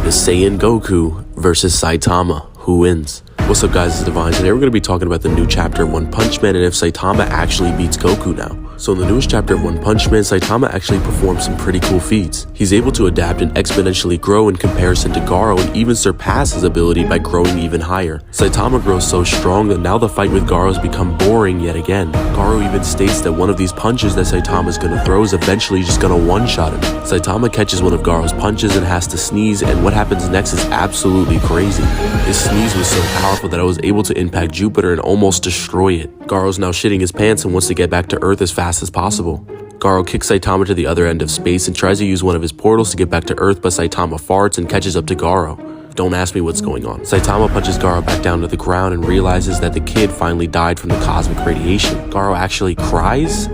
The Saiyan Goku versus Saitama. Who wins? What's up guys, it's Divine. Today we're going to be talking about the new chapter of One Punch Man and if Saitama actually beats Goku now. So in the newest chapter of One Punch Man, Saitama actually performed some pretty cool feats. He's able to adapt and exponentially grow in comparison to Garo and even surpass his ability by growing even higher. Saitama grows so strong that now the fight with Garo has become boring yet again. Garo even states that one of these punches that Saitama is going to throw is eventually just going to one-shot him. Saitama catches one of Garo's punches and has to sneeze, and what happens next is absolutely crazy. His sneeze was so powerful that it was able to impact Jupiter and almost destroy it. Garo's now shitting his pants and wants to get back to Earth as fast as possible. Garo kicks Saitama to the other end of space and tries to use one of his portals to get back to Earth, but Saitama farts and catches up to Garo. Don't ask me what's going on. Saitama punches Garo back down to the ground and realizes that the kid finally died from the cosmic radiation. Garo actually cries?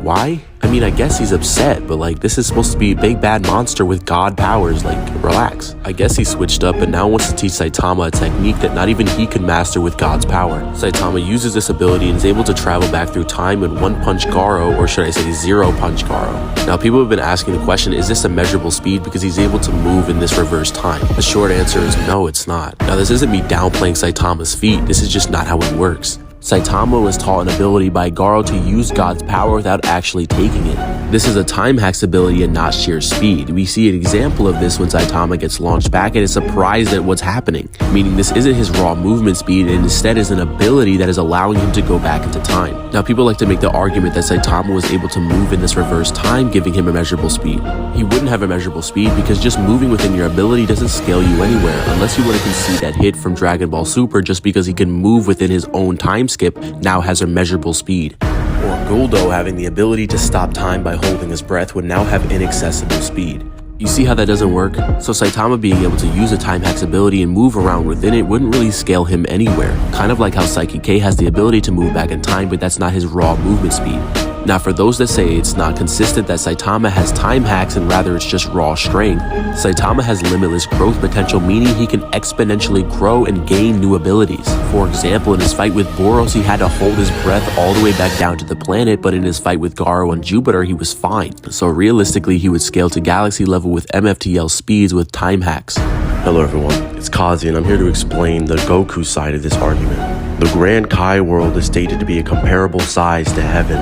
Why? I mean, I guess he's upset, but like, this is supposed to be a big bad monster with god powers, like, relax. I guess he switched up and now wants to teach Saitama a technique that not even he could master with God's power. Saitama uses this ability and is able to travel back through time and one-punch Garo, or should I say zero-punch Garo. Now, people have been asking the question, is this a measurable speed because he's able to move in this reverse time? The short answer is no, it's not. Now, this isn't me downplaying Saitama's feat, this is just not how it works. Saitama was taught an ability by Garo to use God's power without actually taking it. This is a time hacks ability and not sheer speed. We see an example of this when Saitama gets launched back and is surprised at what's happening, meaning this isn't his raw movement speed and instead is an ability that is allowing him to go back into time. Now, people like to make the argument that Saitama was able to move in this reverse time, giving him a measurable speed. He wouldn't have a measurable speed because just moving within your ability doesn't scale you anywhere, unless you want to concede that hit from Dragon Ball Super just because he can move within his own time skip now has a measurable speed. Or Guldo having the ability to stop time by holding his breath would now have inaccessible speed. You see how that doesn't work? So Saitama being able to use a time hacks ability and move around within it wouldn't really scale him anywhere. Kind of like how Psychic K has the ability to move back in time, but that's not his raw movement speed. Now, for those that say it's not consistent that Saitama has time hacks and rather it's just raw strength, Saitama has limitless growth potential, meaning he can exponentially grow and gain new abilities. For example, in his fight with Boros, he had to hold his breath all the way back down to the planet, but in his fight with Garo on Jupiter, he was fine. So realistically, he would scale to galaxy level with MFTL speeds with time hacks. Hello everyone, it's Kazi and I'm here to explain the Goku side of this argument. The Grand Kai world is stated to be a comparable size to heaven,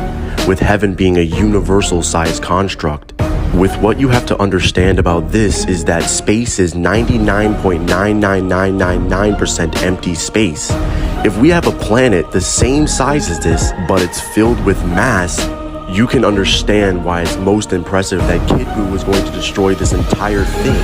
with heaven being a universal size construct. With what you have to understand about this is that space is 99.99999% empty space. If we have a planet the same size as this, but it's filled with mass, you can understand why it's most impressive that Kid Buu was going to destroy this entire thing.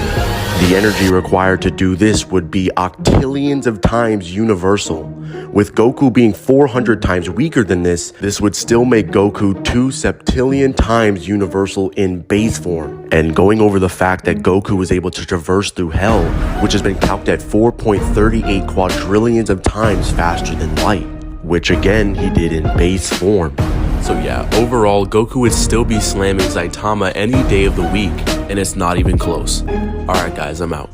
The energy required to do this would be octillions of times universal. With Goku being 400 times weaker than this, this would still make Goku 2 septillion times universal in base form. And going over the fact that Goku was able to traverse through hell, which has been calculated at 4.38 quadrillions of times faster than light, which again he did in base form. So yeah, overall, Goku would still be slamming Saitama any day of the week, and it's not even close. Alright guys, I'm out.